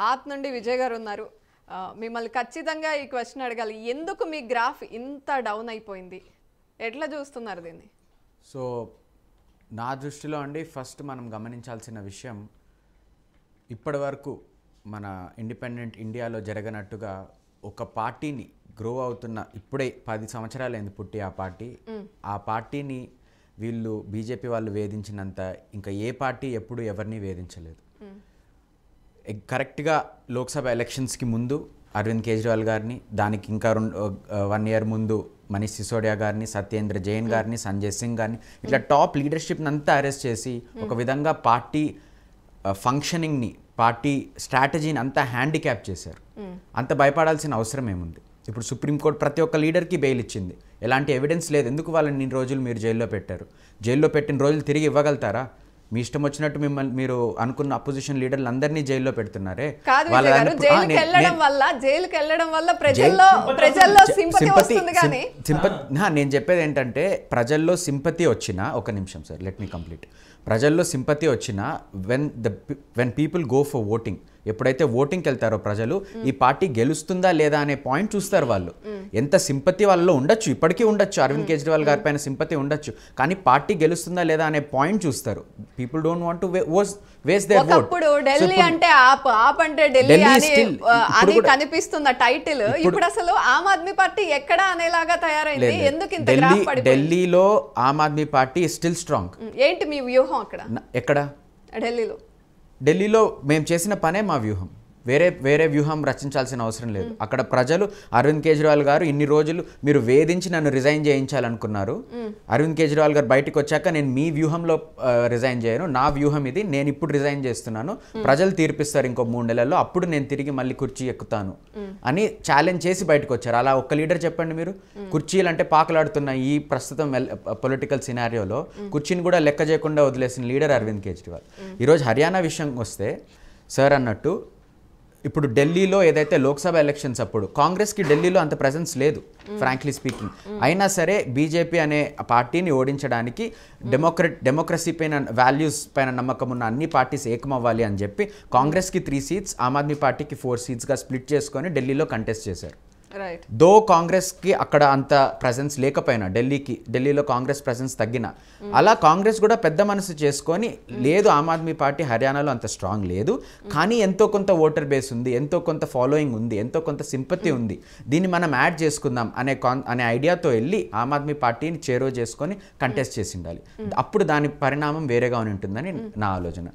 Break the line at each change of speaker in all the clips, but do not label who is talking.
ఆప్ నుండి విజయ్ గారు ఉన్నారు. మిమ్మల్ని ఖచ్చితంగా ఈ క్వశ్చన్ అడగాలి. ఎందుకు మీ గ్రాఫ్ ఇంత డౌన్ అయిపోయింది? ఎట్లా చూస్తున్నారు దీన్ని?
సో నా దృష్టిలో అండి ఫస్ట్ మనం గమనించాల్సిన విషయం, ఇప్పటి వరకు మన ఇండిపెండెంట్ ఇండియాలో జరగనట్టుగా ఒక పార్టీని గ్రో అవుతున్న, ఇప్పుడే 10 సంవత్సరాలైంది పుట్టి ఆ పార్టీని వీళ్ళు బీజేపీ వాళ్ళు వేధించినంత ఇంకా ఏ పార్టీ ఎప్పుడు ఎవరిని వేధించలేదు. కరెక్ట్గా లోక్సభ ఎలక్షన్స్కి ముందు అరవింద్ కేజ్రీవాల్ గారిని, దానికి ఇంకా 1 year ముందు మనీష్ సిసోడియా గారిని, సత్యేంద్ర జైన్ గారిని, సంజయ్ సింగ్ గారిని, ఇట్లా టాప్ లీడర్షిప్ని అంతా అరెస్ట్ చేసి ఒక విధంగా పార్టీ ఫంక్షనింగ్ని, పార్టీ స్ట్రాటజీని అంతా హ్యాండిక్యాప్ చేశారు. అంత భయపడాల్సిన అవసరం ఏముంది? ఇప్పుడు సుప్రీంకోర్టు ప్రతి ఒక్క లీడర్కి బెయిల్ ఇచ్చింది. ఎలాంటి ఎవిడెన్స్ లేదు. ఎందుకు వాళ్ళని 2 రోజులు మీరు జైల్లో పెట్టారు? జైల్లో పెట్టిన రోజులు తిరిగి ఇవ్వగలుగుతారా? మీ ఇష్టం వచ్చినట్టు మిమ్మల్ని మీరు అనుకున్న అపోజిషన్ లీడర్లు అందరినీ జైల్లో పెడుతున్నారే. నేను చెప్పేది ఏంటంటే, ప్రజల్లో సింపతి వచ్చినా, ఒక నిమిషం సార్, లెట్ మీ కంప్లీట్. ప్రజల్లో సింపతి వచ్చినా when people go for voting, ఎప్పుడైతే ఓటింగ్కి వెళ్తారో ప్రజలు, ఈ పార్టీ గెలుస్తుందా లేదా అనే పాయింట్ చూస్తారు. వాళ్ళు ఎంత సింపతి వాళ్ళలో ఉండొచ్చు, ఇప్పటికీ ఉండొచ్చు, అరవింద్ కేజ్రీవాల్ గారి పైన సింపతి ఉండొచ్చు, కానీ పార్టీ గెలుస్తుందా లేదా అనే పాయింట్ చూస్తారు. People don't want to waste their vote.
ఇప్పుడు ఢిల్లీ అంటే ఆప్ అంటే ఢిల్లీ అని కనిపిస్తున్న టైటిల్ ఇప్పుడు అసలు ఆమ్ ఆద్మీ పార్టీ ఎక్కడ అనేలాగా తయారైంది. ఎందుకు ఇంత గ్రాఫ్ పడిపోయింది?
ఢిల్లీలో Aam Aadmi party still strong.
ఏంటి మీ వ్యూహం అక్కడ?
ఎక్కడ? ఢిల్లీలో మేము చేసిన పనే మా వ్యూహం. వేరే వ్యూహం రచించాల్సిన అవసరం లేదు. అక్కడ ప్రజలు అరవింద్ కేజ్రీవాల్ గారు ఇన్ని రోజులు మీరు వేధించి నన్ను రిజైన్ చేయించాలనుకున్నారు. అరవింద్ కేజ్రీవాల్ గారు బయటకు వచ్చాక నేను మీ వ్యూహంలో రిజైన్ చేయను, నా వ్యూహం ఇది, నేను ఇప్పుడు రిజైన్ చేస్తున్నాను, ప్రజలు తీర్పిస్తారు ఇంకో 3 నెలల్లో, అప్పుడు నేను తిరిగి మళ్ళీ కుర్చీ ఎక్కుతాను అని ఛాలెంజ్ చేసి బయటకు వచ్చారు. అలా ఒక్క లీడర్ చెప్పండి మీరు. కుర్చీలు అంటే పాకులాడుతున్న ఈ ప్రస్తుతం పొలిటికల్ సినారియోలో కుర్చీని కూడా లెక్క చేయకుండా వదిలేసిన లీడర్ అరవింద్ కేజ్రీవాల్. ఈరోజు హర్యానా విషయం వస్తే, సార్ అన్నట్టు, ఇప్పుడు ఢిల్లీలో ఏదైతే లోక్సభ ఎలక్షన్స్ అప్పుడు కాంగ్రెస్కి ఢిల్లీలో అంత ప్రెజెన్స్ లేదు, ఫ్రాంక్లీ స్పీకింగ్. అయినా సరే బీజేపీ అనే పార్టీని ఓడించడానికి డెమోక్రసీ పైన, వాల్యూస్ పైన నమ్మకం ఉన్న అన్ని పార్టీస్ ఏకమవ్వాలి అని చెప్పి కాంగ్రెస్కి 3 seats, ఆమ్ ఆద్మీ పార్టీకి 4 seatsగా స్ప్లిట్ చేసుకొని ఢిల్లీలో కంటెస్ట్ చేశారు. దో కాంగ్రెస్కి అక్కడ అంత ప్రెజెన్స్ లేకపోయినా, ఢిల్లీలో కాంగ్రెస్ ప్రెజెన్స్ తగ్గిన, అలా కాంగ్రెస్ కూడా పెద్ద మనసు చేసుకొని, లేదు ఆమ్ ఆద్మీ పార్టీ హర్యానాలో అంత స్ట్రాంగ్ లేదు, కానీ ఎంతో కొంత ఓటర్ బేస్ ఉంది, ఎంతో కొంత ఫాలోయింగ్ ఉంది, ఎంతో కొంత సింపతి ఉంది, దీన్ని మనం యాడ్ చేసుకుందాం అనే ఐడియాతో వెళ్ళి ఆమ్ ఆద్మీ పార్టీని చేరో చేసుకొని కంటెస్ట్ చేసి ఉండాలి. అప్పుడు దాని పరిణామం వేరేగా ఉంటుందని నా ఆలోచన.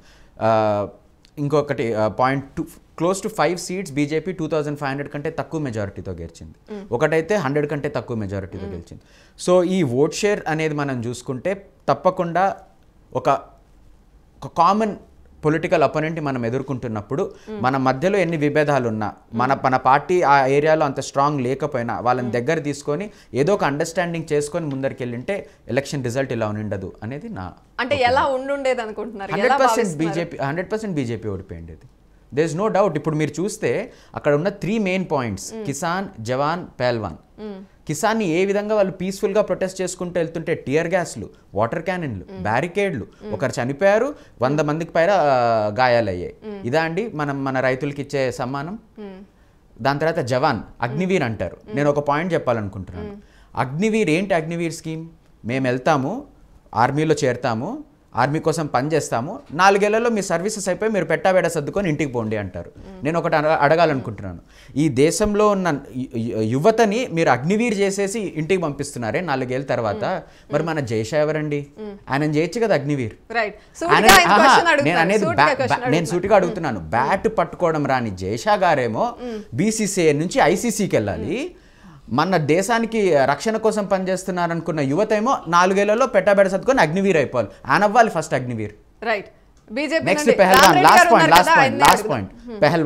ఇంకొకటి point, close to 5 seats BJP 2500 కంటే తక్కువ మెజారిటీతో గెలిచింది. ఒకటైతే 100 కంటే తక్కువ మెజారిటీతో గెలిచింది. సో ఈ ఓట్ షేర్ అనేది మనం చూసుకుంటే తప్పకుండా ఒక కామన్ పొలిటికల్ అపోనెంట్ని మనం ఎదుర్కొంటున్నప్పుడు మన మధ్యలో ఎన్ని విభేదాలు ఉన్నా, మన పార్టీ ఆ ఏరియాలో అంత స్ట్రాంగ్ లేకపోయినా వాళ్ళని దగ్గర తీసుకొని ఏదో ఒక అండర్స్టాండింగ్ చేసుకొని ముందరికి వెళ్ళింటే ఎలక్షన్ రిజల్ట్ ఇలా ఉండదు అనేది నా.
అంటే ఎలా ఉండుండేది అనుకుంటున్నారు?
100% బీజేపీ ఓడిపోయింది. There is no doubt. ఇప్పుడు మీరు చూస్తే అక్కడ ఉన్న 3 main points, కిసాన్, జవాన్, పెహల్వాన్. కిసాన్ని ఏ విధంగా వాళ్ళు పీస్ఫుల్గా ప్రొటెస్ట్ చేసుకుంటూ వెళ్తుంటే టియర్ గ్యాస్లు, వాటర్ క్యానన్లు, బ్యారికేడ్లు, ఒకరు చనిపోయారు, 100 మందికి పైన గాయాలయ్యాయి. ఇదా అండి మన రైతులకి ఇచ్చే సమ్మానం? దాని తర్వాత జవాన్, అగ్నివీర్ అంటారు. నేను ఒక పాయింట్ చెప్పాలనుకుంటున్నాను. అగ్నివీర్ ఏంటి? అగ్నివీర్ స్కీమ్, మేము వెళ్తాము, ఆర్మీలో చేరుతాము, ఆర్మీ కోసం పనిచేస్తాము, 4 ఏళ్లలో మీ సర్వీసెస్ అయిపోయి మీరు పెట్టాబెడ సర్దుకొని ఇంటికి పోండి అంటారు. నేను ఒకటి అడగాలనుకుంటున్నాను, ఈ దేశంలో ఉన్న యువతని మీరు అగ్నివీర్ చేసేసి ఇంటికి పంపిస్తున్నారే 4 ఏళ్ళ తర్వాత, మరి మన జైషా ఎవరండి? ఆయన చేయొచ్చు కదా అగ్నివీర్. నేను సూటిగా అడుగుతున్నాను. బ్యాట్ పట్టుకోవడం రాని జైషా గారేమో బీసీసీఐ నుంచి ఐసీసీకి వెళ్ళాలి, మన దేశానికి రక్షణ కోసం పనిచేస్తున్నారనుకున్న యువత ఏమో 4 ఏళ్లలో పెట్టాబెడ సర్దుకొని అగ్నివీర్ అయిపోవాలి. ఆయన అవ్వాలి first Agniveer.
Right. BJP
next pehlwan. Last point pehlwan.